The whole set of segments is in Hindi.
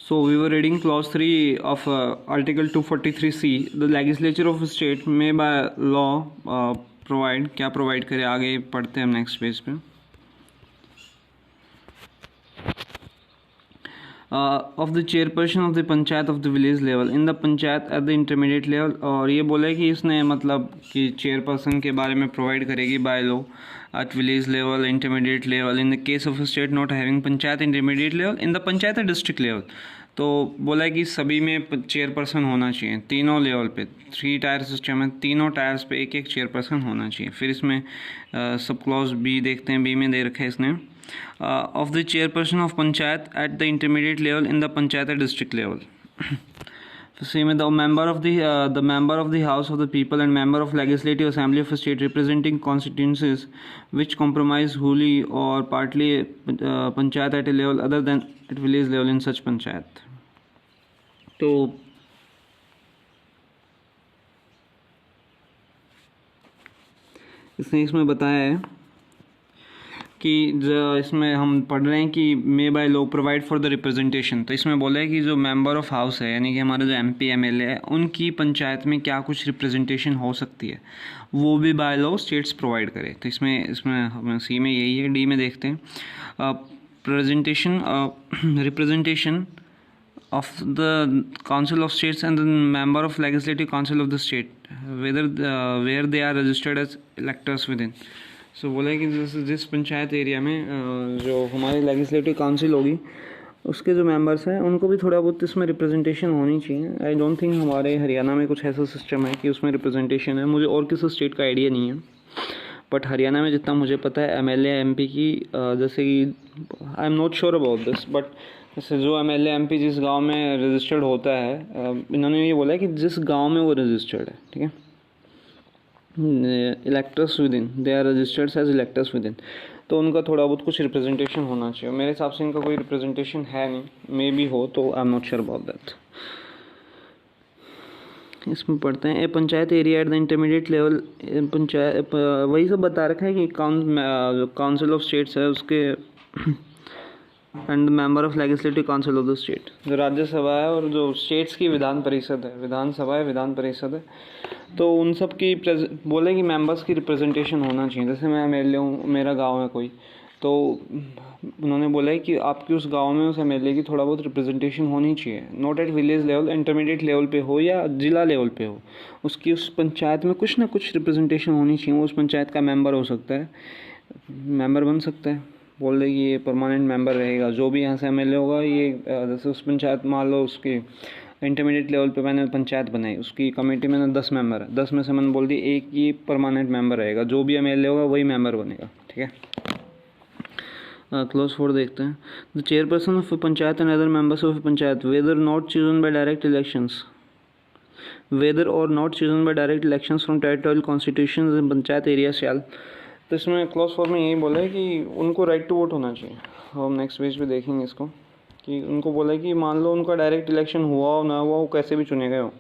So we were reading clause 3 of article 243C. The legislature of a state may by law provide, क्या provide करे, आगे पढ़ते हैं हम next page पे. Of the chairperson of the panchayat of the village level in the panchayat at the intermediate level. और ये बोला है कि इसने मतलब कि चेयरपर्सन के बारे में प्रोवाइड करेगी by law at village level, intermediate level, in the case of a state not having panchayat intermediate level, in the panchayat district level. तो बोला है कि सभी में चेयरपर्सन होना चाहिए, तीनों लेवल पे, 3 टायर सिस्टम है, तीनों टायर्स पे एक एक चेयरपर्सन होना चाहिए. फिर इसमें सब क्लॉज बी देखते हैं, बी में दे रखा है इसने of the chairperson of panchayat at the intermediate level in the panchayat district level. Same with the member of the house of the people and member of legislative assembly of a state representing constituencies which comprise wholly or partly panchayat at a level other than at village level in such panchayat. तो इसमें बताया है कि इसमें हम पढ़ रहे हैं कि may by law provide for the representation. तो इसमें बोला है कि जो मेंबर ऑफ हाउस है, यानी कि हमारे जो एमपी एमएलए है, उनकी पंचायत में क्या कुछ रिप्रेजेंटेशन हो सकती है, वो भी बाय लॉ स्टेट्स प्रोवाइड करे. तो इसमें सी में यही है. डी में देखते हैं representation of the council of states and the member of legislative council of the state where they are registered as electors within. So बोला है कि जिस पंचायत एरिया में जो हमारी लेजिस्लेटिव काउंसिल होगी उसके जो मेंबर्स हैं उनको भी थोड़ा बहुत इसमें रिप्रेजेंटेशन होनी चाहिए. आई डोंट थिंक हमारे हरियाणा में कुछ ऐसा सिस्टम है कि उसमें रिप्रेजेंटेशन है. मुझे और किसी स्टेट का आइडिया नहीं है, बट हरियाणा में जितना मुझे पता है एमएलए एमपी की जैसे कि आई am not sure about this, but जैसे जो एमएलए एमपी जिस गांव में रजिस्टर्ड होता है, इन्होंने ये बोला है कि जिस गांव में वो रजिस्टर्ड है, ठीक है, electors within, they are registered as electors within, तो उनका थोड़ा बहुत कुछ रिप्रेजेंटेशन होना चाहिए. मेरे हिसाब से इनका कोई रिप्रेजेंटेशन है नहीं, मे बी हो, तो I am not sure about that. इसमें पढ़ते हैं a panchayat area at the intermediate level. Panchayat वही सब बता रखा है कि काउंसिल ऑफ स्टेट्स है उसके and member of legislative council of the state, जो राज्यसभा है और जो स्टेट्स की विधान परिषद है, विधानसभा है, विधान परिषद है, तो उन सब की बोले कि मेंबर्स की रिप्रेजेंटेशन होना चाहिए. जैसे मैं एमएलए हूँ, मेरा गांव है कोई, तो उन्होंने बोला है कि आपकी उस गांव में उस एमएलए की थोड़ा बहुत रिप्रेजेंटेशन होनी चाहिए. Not at village level, intermediate level पे हो या जिला लेवल पे हो, उसकी उस पंचायत में कुछ ना कुछ रिप्रेजेंटेशन होनी चाहिए. वो उस पंचायत का मेंबर हो सकता है, मेंबर बन सकता है. बोल रहे कि ये परमानेंट मेंबर रहेगा, जो भी यहाँ से एमएलए होगा. ये जैसे उस पंचायत मान लो उसकी इंटरमीडिएट लेवल पे मैंने पंचायत बनाई, उसकी कमेटी में 10 मेंबर है, 10 में से मैंने बोल दी एक ये परमानेंट मेंबर रहेगा, जो भी एमएलए होगा वही मेंबर बनेगा, ठीक है. क्लोज 4 देखते हैं. The chairperson of panchayat and other members of panchayat whether not chosen by direct elections from territorial constitutions in panchayat area shall. तो इसमें क्लॉज 4 में यही बोला है कि उनको राइट टू वोट होना चाहिए. हम नेक्स्ट पेज पे देखेंगे इसको कि उनको बोला है कि मान लो उनका डायरेक्ट इलेक्शन हुआ हो ना हुआ हो, कैसे भी चुने गए हो,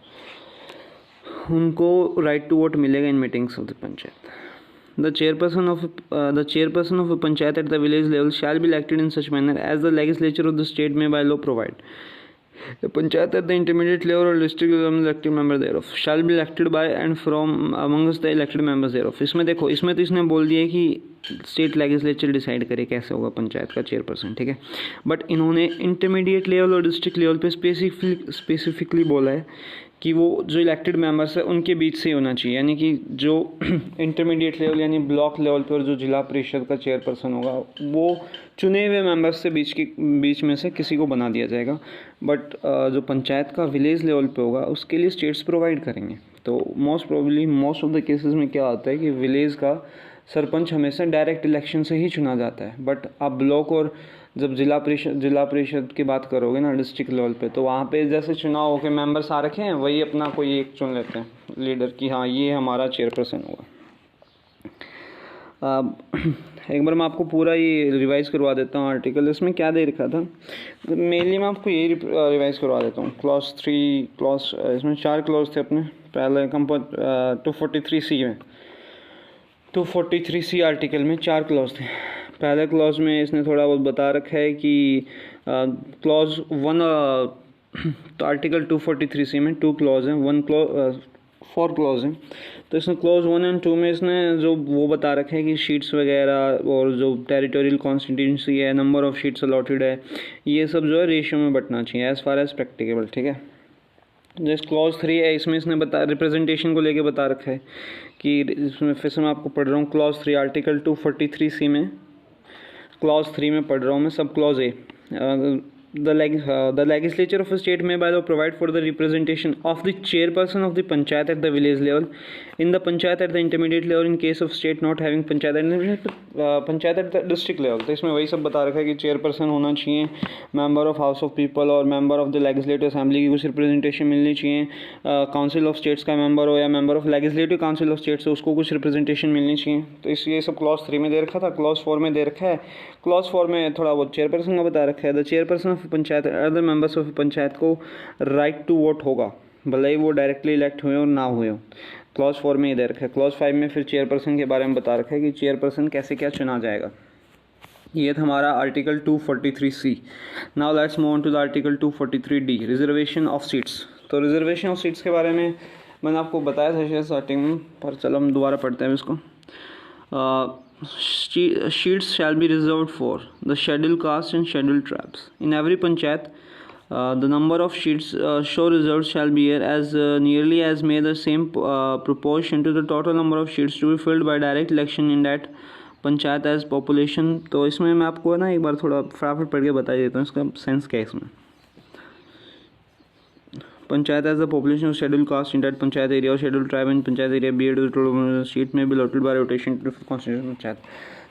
उनको राइट टू वोट मिलेगा in meetings of the panchayat. The chairperson of a panchayat at the village level shall be elected in such manner as the legislature of the state may by law provide. The panchayat at the intermediate level or district level elected member thereof shall be elected by and from amongst the elected members thereof. इसमें देखो, इसमें तो इसने बोल दिया कि स्टेट लेजिस्लेचर डिसाइड करे कैसे होगा पंचायत का चेयरपर्सन, ठीक है, बट इन्होंने इंटरमीडिएट लेवल और डिस्ट्रिक्ट लेवल पे स्पेसिफिकली बोला है कि वो जो इलेक्टेड मेंबर्स है उनके बीच से होना चाहिए. यानी कि जो इंटरमीडिएट लेवल यानी ब्लॉक लेवल पर जो जिला परिषद का चेयरपर्सन होगा वो चुने हुए मेंबर्स से बीच में से किसी को बना दिया जाएगा. बट जो पंचायत का विलेज लेवल पे होगा उसके लिए स्टेट्स प्रोवाइड करेंगे. तो मोस्ट ऑफ द केसेस में क्या होता है कि विलेज का सरपंच हमेशा डायरेक्ट इलेक्शन से ही चुना जाता है. बट आप ब्लॉक और जब जिला परिषद की बात करोगे ना डिस्ट्रिक्ट लेवल पे, तो वहाँ पे जैसे चुनाव होकर मेंबर्स आ रखे हैं, वही अपना कोई एक चुन लेते हैं लीडर की, हाँ ये हमारा चेयरपर्सन होगा. एक बार मैं आपको पूरा ये रिवाइज़ करवा देता हूँ आर्टिकल. इसमें क्या दे रखा था मेनली, मैं आपको यही रिवाइज़ करवा देता हूँ. क्लॉज 3 इसमें 4 क्लॉज थे अपने. पहले 243C में 243C आर्टिकल में 4 क्लॉज थे. पहले क्लॉज में इसने थोड़ा बहुत बता रखा है कि क्लॉज 1 तो आर्टिकल 243C में 2 क्लॉज हैं, 4 क्लॉज हैं। तो इसमें क्लॉज 1 एंड 2 में इसने जो वो बता रखा है कि शीट्स वगैरह और जो टेरिटोरियल कॉन्स्टिट्यूंसी है, नंबर ऑफ शीट्स अलॉटेड है, ये सब जो है रेशियो में बटना चाहिए एज़ फार एज प्रैक्टिकेबल, ठीक है। जैसे क्लॉज 3 है, इसमें इसने रिप्रेजेंटेशन को लेके बता रखा है कि इसमें फिर से मैं आपको पढ़ रहा हूँ क्लॉज 3 आर्टिकल 243C में क्लॉज 3 में पढ़ रहा हूँ मैं, sub clause A the legislature of a state may by law provide for the representation of the chairperson of the panchayat at the village level, in the panchayat at the intermediate level, in case of state not having panchayat at the district level। तो इसमें वही सब बता रखा है कि चेयरपर्सन होना चाहिए, member of house of people और member of the legislative assembly की कुछ रिप्रेजेंटेशन मिलनी चाहिए, काउंसिल ऑफ स्टेट्स का मेंबर हो या member of legislative council of states हो, उसको कुछ रिप्रेजेंटेशन मिलनी चाहिए। तो इसलिए सब क्लॉज 3 में दे रखा था। क्लॉज 4 में दे रखा है, क्लॉज 4 में थोड़ा बहुत चेयरपर्सन का बता रखा है। The chairperson of panchayat other members of panchayat को राइट टू वोट होगा, भले ही वो डायरेक्टली इलेक्ट हुए और ना हुए हो। क्लॉज 4 में ही दे रखा है। क्लॉज 5 में फिर चेयरपर्सन के बारे में बता रखा है कि चेयरपर्सन कैसे क्या चुना जाएगा। ये था हमारा article 243C। Now let's move on to the article 243D, reservation of seats. तो रिजर्वेशन ऑफ सीट्स के बारे में मैंने आपको बताया था शायद स्टार्टिंग में, पर चलो हम दोबारा पढ़ते हैं इसको। Sheets shall be reserved for the scheduled caste and scheduled tribes. In every panchayat, the number of sheets show reserved shall be here as nearly as may the same proportion to the total number of sheets to be filled by direct election in that panchayat as population. तो इसमें मैं आपको ना एक बार थोड़ा फटाफट पढ़ के बता देता हूँ इसका सेंस क्या है। इसमें panchayat as the population of schedule caste in that panchayat area और schedule tribe in panchayat area be ad seat में भी allotted by rotation to constitution panchayat.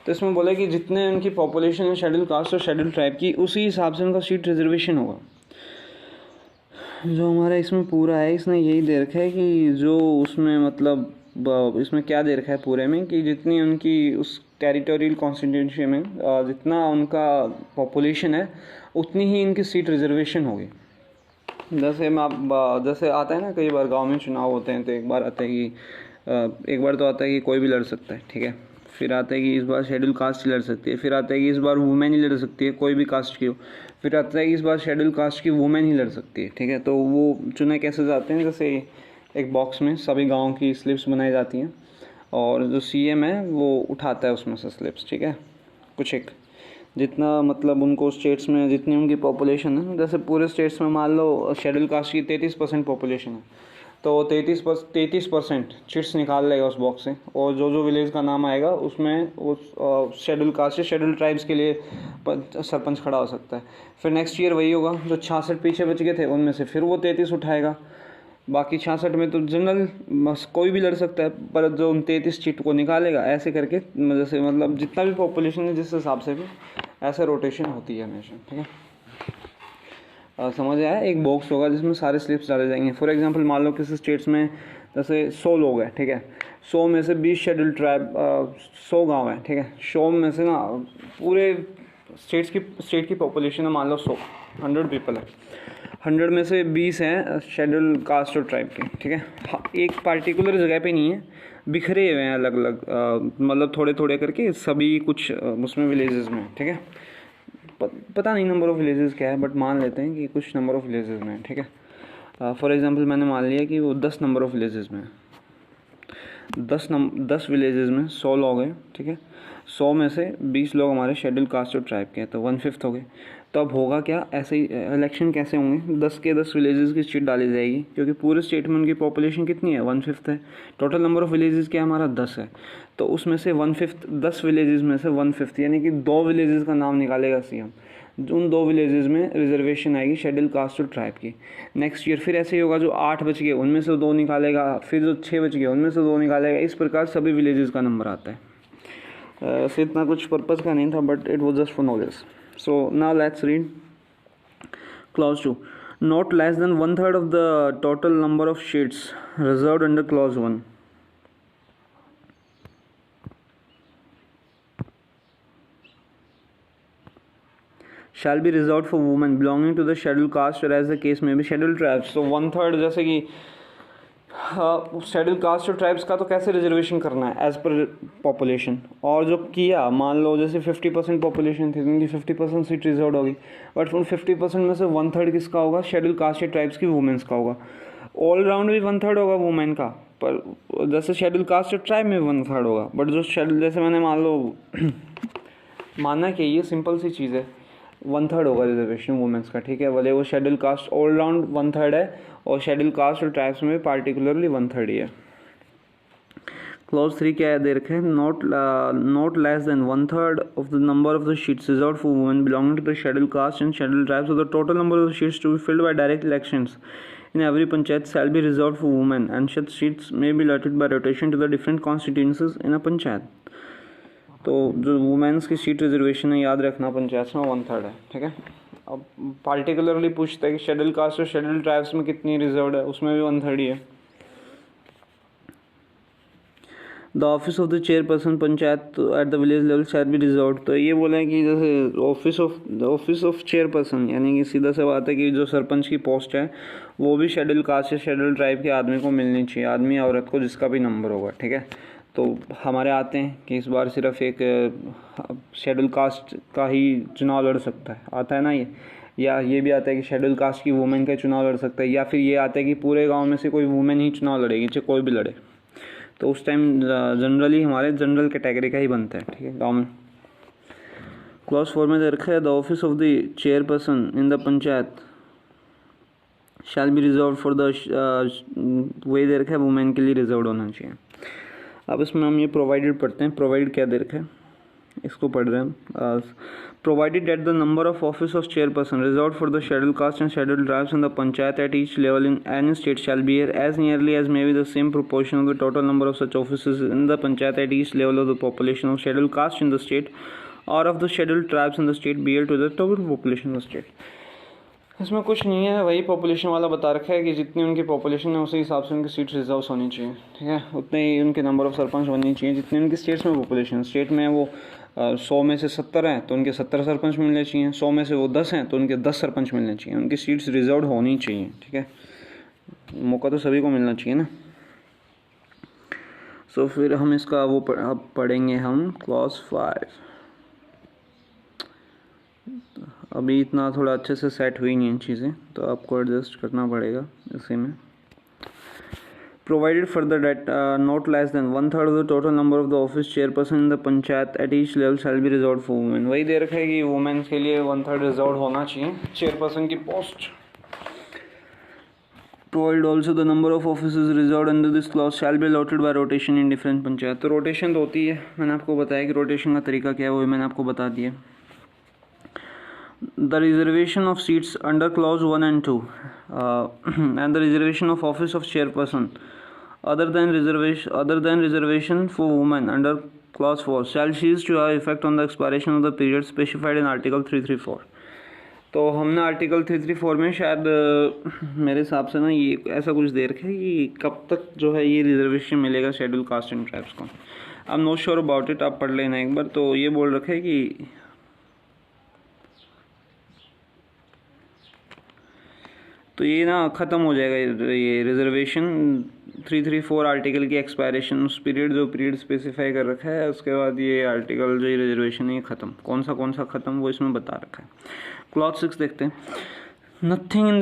तो इसमें बोला कि जितने उनकी पॉपुलेशन है शेड्यूल कास्ट और शेड्यूल ट्राइब की, उसी हिसाब से उनका सीट रिजर्वेशन होगा। जो हमारा इसमें पूरा है, इसने यही दे रखा है कि जो उसमें मतलब इसमें क्या दे रखा है पूरे में कि जितनी उनकी उस टेरिटोरियल कॉन्स्टिट्यूंसी में जितना उनका पॉपुलेशन है उतनी ही इनकी सीट रिजर्वेशन होगी। जैसे आता है ना कई बार गांव में चुनाव होते हैं, तो एक बार तो आता है कि कोई भी लड़ सकता है, ठीक है। फिर आता है कि इस बार शेड्यूल कास्ट ही लड़ सकती है। फिर आता है कि इस बार वुमेन ही लड़ सकती है, कोई भी कास्ट की हो। फिर आता है कि इस बार शेड्यूल कास्ट की वुमेन ही लड़ सकती है, ठीक है। तो वो चुने कैसे जाते हैं, जैसे एक बॉक्स में सभी गाँव की स्लिप्स बनाई जाती हैं और जो CM है वो उठाता है उसमें से स्लिप्स, ठीक है। कुछ एक जितना मतलब उनको स्टेट्स में जितनी उनकी पॉपुलेशन है, जैसे पूरे स्टेट्स में मान लो शेड्यूल कास्ट की 33% पॉपुलेशन है, तो 33% चिट्स निकाल लेगा उस बॉक्स से, और जो विलेज का नाम आएगा उसमें उस शेड्यूल कास्ट से शेड्यूल ट्राइब्स के लिए सरपंच खड़ा हो सकता है। फिर नेक्स्ट ईयर वही होगा, जो 66 पीछे बच गए थे उनमें से फिर वो 33 उठाएगा। बाकी 66 में तो जनरल कोई भी लड़ सकता है, पर जो 33 सीट को निकालेगा ऐसे करके, जैसे मतलब जितना भी पॉपुलेशन है जिस हिसाब से भी ऐसे रोटेशन होती है हमेशा, ठीक है। समझ आया। एक बॉक्स होगा जिसमें सारे स्लिप्स डाले जाएंगे। फॉर एग्जांपल मान लो किसी स्टेट्स में जैसे 100 लोग हैं, ठीक है। 100 में से 20 शेड्यूल ट्राइब, 100 गाँव है, ठीक है। 100 में से ना पूरे स्टेट की पॉपुलेशन है मान लो 100 पीपल है, 100 में से 20 हैं शेड्यूल कास्ट और ट्राइब के, ठीक है। एक पार्टिकुलर जगह पे नहीं है, बिखरे हुए हैं अलग अलग, मतलब थोड़े थोड़े करके सभी कुछ उसमें विलेजेस में, ठीक है। पता नहीं नंबर ऑफ़ विलेजेस क्या है, बट मान लेते हैं कि कुछ नंबर ऑफ़ विलेजेस में, ठीक है। फॉर एग्जांपल मैंने मान लिया कि वो 10 नंबर ऑफ़ विलेजेस में, 10 विलेजेस में 100 लोग हैं, ठीक है। 100 में से 20 लोग हमारे शेड्यूल कास्ट और ट्राइब के हैं, तो 1/5 हो गए। तो अब होगा क्या, ऐसे ही इलेक्शन कैसे होंगे, 10 के 10 विलेजेस की सीट डाली जाएगी, क्योंकि पूरे स्टेट में उनकी पॉपुलेशन कितनी है, 1/5 है। टोटल नंबर ऑफ़ विलेजेस क्या हमारा 10 है, तो उसमें से 1/5, 10 विलेजेस में से 1/5 यानी कि 2 विलेजेस का नाम निकालेगा CM। उन 2 विलेजेस में रिजर्वेशन आएगी शेड्यूल कास्ट और ट्राइब की। नेक्स्ट ईयर फिर ऐसे ही होगा, जो 8 बच गए उनमें से 2 निकालेगा, फिर जो 6 बच गए उनमें से 2 निकालेगा। इस प्रकार सभी विलेजेस का नंबर आता है। ऐसे इतना कुछ पर्पज़ का नहीं था, but it was just for knowledge. So now let's read Clause 2. Not less than 1/3 of the total number of sheets reserved under Clause 1. Shall be reserved for women belonging to the scheduled caste or as the case may be scheduled tribes. So 1/3 जैसे कि हाँ, शेड्यूल कास्ट और ट्राइब्स का तो कैसे रिजर्वेशन करना है एज पर पॉपुलेशन, और जो किया मान लो जैसे 50% पॉपुलेशन थी, उनकी 50% सीट रिजर्व होगी, बट उन 50% में से 1/3 किसका होगा, शेड्यूल कास्ट या ट्राइब्स की वुमेन्स का होगा। ऑल राउंड भी 1/3 होगा वुमेन का, पर जैसे शेड्यूल कास्ट और ट्राइब में 1/3 होगा, बट जो शेड्यूल जैसे मैंने मान लो मानना कि ये सिंपल सी चीज़ है, 1/3 होगा रिजर्वेशन वुमेन्स का, ठीक है, भले वो शेड्यूल कास्ट ऑल राउंड 1/3 है और शेड्यूल कास्ट और ट्राइब्स में पार्टिकुलरली 1/3 ही है। क्लॉज 3 क्या है दे रखे हैं, not less than 1/3 of the number of the seats reserved for women belonging to the schedule caste and schedule tribes of the total number of seats to be filled by direct elections in every panchayat shall be reserved for women and such seats may be allotted by rotation to the different constituencies in a panchayat। तो जो वुमेन्स की सीट रिजर्वेशन है याद रखना पंचायत में 1/3 है, ठीक है। अब पार्टिकुलरली पूछता है कि शेड्यूल कास्ट और शेड्यूल ट्राइब्स में कितनी रिजर्व है, उसमें भी 1/3 ही है। The office of the chairperson panchayat at the village level shall be reserve. तो ये बोला है कि जैसे ऑफिस ऑफ चेयरपर्सन, यानी कि सीधा सा बात है कि जो सरपंच की पोस्ट है वो भी शेड्यूल कास्ट या शेड्यूल ट्राइब के आदमी को मिलनी चाहिए, आदमी औरत को, जिसका भी नंबर होगा, ठीक है। तो हमारे आते हैं कि इस बार सिर्फ एक शेड्यूल कास्ट का ही चुनाव लड़ सकता है, आता है ना ये, या ये भी आता है कि शेड्यूल कास्ट की वुमेन का चुनाव लड़ सकता है, या फिर ये आता है कि पूरे गांव में से कोई वुमेन ही चुनाव लड़ेगी, चाहे कोई भी लड़े। तो उस टाइम जनरली हमारे जनरल कैटेगरी का ही बनता है, ठीक है, गाँव में। क्लॉज 4 में दे रखा है the office of the chairperson in the panchayat shell be reserved for the वही दे रखा है वुमेन के लिए रिजर्व होना चाहिए। अब इसमें हम ये प्रोवाइडेड पढ़ते हैं, प्रोवाइड क्या दे रखा है इसको पढ़ रहे हैं। Provided that the number of office of chairperson reserve for the schedule caste and schedule tribes in the panchayat at each level in any state shall be as nearly as may be the same proportion of the total number of such offices in the panchayat at each level of the population of schedule caste in the state और of the schedule tribes in the state B to the total population of the state. इसमें कुछ नहीं है, वही पॉपुलेशन वाला बता रखा है कि जितनी उनकी पॉपुलेशन है उसी हिसाब से उनकी सीट रिजर्व होनी चाहिए, ठीक है, उतने ही उनके नंबर ऑफ सरपंच होनी चाहिए जितनी उनकी स्टेट्स में पॉपुलेशन। स्टेट में वो 100 में से 70 हैं तो उनके 70 सरपंच मिलने चाहिए, 100 में से वो 10 हैं तो उनके 10 सरपंच मिलने चाहिए, उनकी सीट्स रिजर्व होनी चाहिए, ठीक है, मौका तो सभी को मिलना चाहिए ना। सो फिर हम इसका वो अब पढ़ेंगे हम क्लॉज 5। अभी इतना थोड़ा अच्छे से सेट हुई नहीं हैं चीज़ें, तो आपको एडजस्ट करना पड़ेगा इसी में। Provided further that not less than 1/3 of the total number of the office chairperson in the panchayat at each level shall be reserved for women. वही दे रखा है कि वुमेन्स के लिए 1/3 रिजर्व होना चाहिए चेयरपर्सन की post. Provide also the number of offices reserve under this clause shall be allotted bye rotation in different panchayat. तो रोटेशन तो होती है, मैंने आपको बताया कि रोटेशन का तरीका क्या है, वो मैंने आपको बता दिया। The reservation of seats under clause 1 and 2 and the reservation of office of chairperson other than reservation for women under clause 4 shall cease to have effect on the expiration of the period specified in article 334। तो हमने आर्टिकल 334 में शायद मेरे हिसाब से ना ये ऐसा कुछ दे रखा है कि कब तक जो है ये रिजर्वेशन मिलेगा शेड्यूल कास्ट एंड ट्राइब्स को। आई am not sure about it, आप पढ़ लेना एक बार। तो ये बोल रखा है कि तो ये ना ख़त्म हो जाएगा ये रिजर्वेशन 334 आर्टिकल की एक्सपायरेशन, उस पीरियड जो पीरियड स्पेसिफाई कर रखा है उसके बाद ये आर्टिकल जो ये रिजर्वेशन है ये ख़त्म। कौन सा ख़त्म वो इसमें बता रखा है। क्लॉज 6 देखते हैं। Nothing in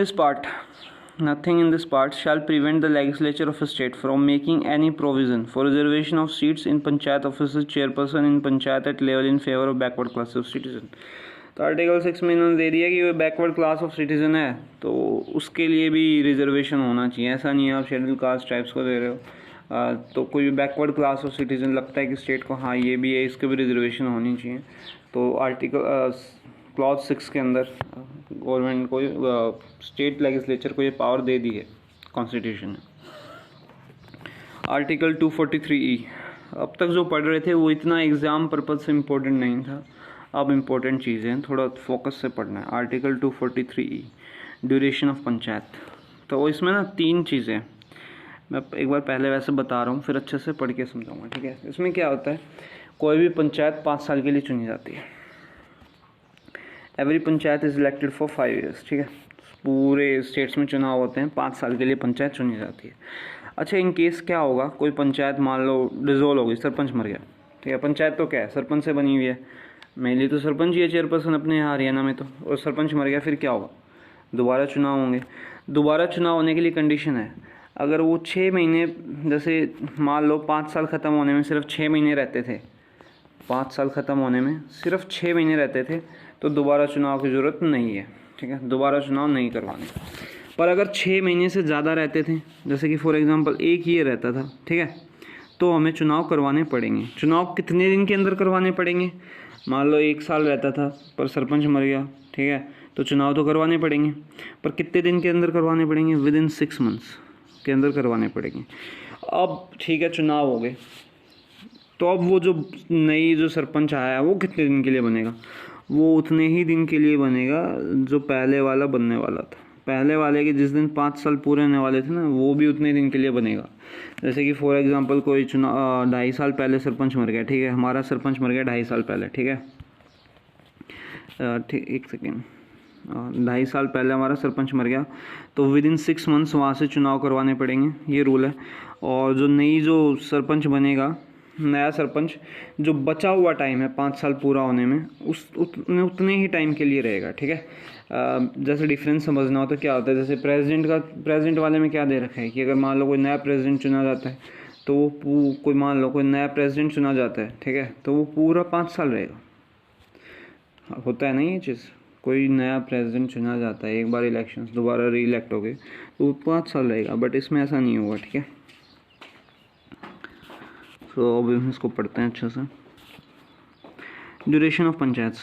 this part shall prevent the legislature of a state from making any provision for reservation of seats in panchayat office chairperson in panchayat at level in favour of backward class of citizen. तो आर्टिकल 6 में इन्होंने दे दिया कि वो बैकवर्ड क्लास ऑफ सिटीज़न है तो उसके लिए भी रिजर्वेशन होना चाहिए। ऐसा नहीं है आप शेड्यूल कास्ट टाइप्स को दे रहे हो तो कोई बैकवर्ड क्लास ऑफ सिटीज़न लगता है कि स्टेट को हाँ ये भी है, इसके भी रिजर्वेशन होनी चाहिए। तो आर्टिकल क्लॉज 6 के अंदर गवर्नमेंट को स्टेट लेजिस्लेचर को ये पावर दे दी है कॉन्स्टिट्यूशन ने। आर्टिकल 243E अब तक जो पढ़ रहे थे वो इतना एग्ज़ाम पर्पज से इम्पोर्टेंट नहीं था, अब इम्पोर्टेंट चीज़ें हैं, थोड़ा फोकस से पढ़ना है। Article 243E duration of panchayat. तो इसमें ना 3 चीज़ें मैं एक बार पहले वैसे बता रहा हूँ फिर अच्छे से पढ़ के समझाऊँगा, ठीक है। इसमें क्या होता है, कोई भी पंचायत 5 साल के लिए चुनी जाती है। Every panchayat is elected for 5 years, ठीक है। पूरे स्टेट्स में चुनाव होते हैं, 5 साल के लिए पंचायत चुनी जाती है। अच्छा, इन केस क्या होगा, कोई पंचायत मान लो डिसॉल्व हो गई, सरपंच मर गया, ठीक है। पंचायत तो क्या है, सरपंच से बनी हुई है, मेनली तो सरपंच ही है चेयरपर्सन अपने यहाँ हरियाणा में तो, और सरपंच मर गया, फिर क्या होगा, दोबारा चुनाव होंगे। दोबारा चुनाव होने के लिए कंडीशन है, अगर वो 6 महीने, जैसे मान लो 5 साल ख़त्म होने में सिर्फ 6 महीने रहते थे, 5 साल ख़त्म होने में सिर्फ 6 महीने रहते थे, तो दोबारा चुनाव की ज़रूरत नहीं है, ठीक है, दोबारा चुनाव नहीं करवाने। पर अगर 6 महीने से ज़्यादा रहते थे, जैसे कि फॉर एग्ज़ाम्पल 1 ईयर रहता था, ठीक है, तो हमें चुनाव करवाने पड़ेंगे। चुनाव कितने दिन के अंदर करवाने पड़ेंगे, मान लो 1 साल रहता था पर सरपंच मर गया, ठीक है, तो चुनाव तो करवाने पड़ेंगे, पर कितने दिन के अंदर करवाने पड़ेंगे, विद इन 6 मंथ्स के अंदर करवाने पड़ेंगे। अब ठीक है, चुनाव हो गए, तो अब वो जो नई जो सरपंच आया है वो कितने दिन के लिए बनेगा, वो उतने ही दिन के लिए बनेगा जो पहले वाला बनने वाला था। पहले वाले के जिस दिन 5 साल पूरे होने वाले थे ना, वो भी उतने दिन के लिए बनेगा। जैसे कि फॉर एग्जांपल कोई चुनाव 2.5 साल पहले सरपंच मर गया, ठीक है, हमारा सरपंच मर गया 2.5 साल पहले, ठीक है, ठीक, एक सेकेंड, 2.5 साल पहले हमारा सरपंच मर गया, तो विद इन 6 मंथ्स वहाँ से चुनाव करवाने पड़ेंगे, ये रूल है। और जो नई जो सरपंच बनेगा, नया सरपंच, जो बचा हुआ टाइम है 5 साल पूरा होने में, उतने ही टाइम के लिए रहेगा, ठीक है। जैसे डिफरेंस समझना हो तो क्या होता है, जैसे प्रेसिडेंट वाले में क्या दे रखा है कि अगर मान लो कोई नया प्रेसिडेंट चुना जाता है, तो वो कोई मान लो कोई नया प्रेसिडेंट चुना जाता है, ठीक है, तो वो पूरा 5 साल रहेगा। होता है ना ये चीज़, कोई नया प्रेसिडेंट चुना जाता है, एक बार इलेक्शंस, दोबारा री इलेक्ट हो गए, तो वो 5 साल रहेगा, बट इसमें ऐसा नहीं होगा, ठीक है। तो अब हम इसको पढ़ते हैं अच्छे से। Duration of panchayat,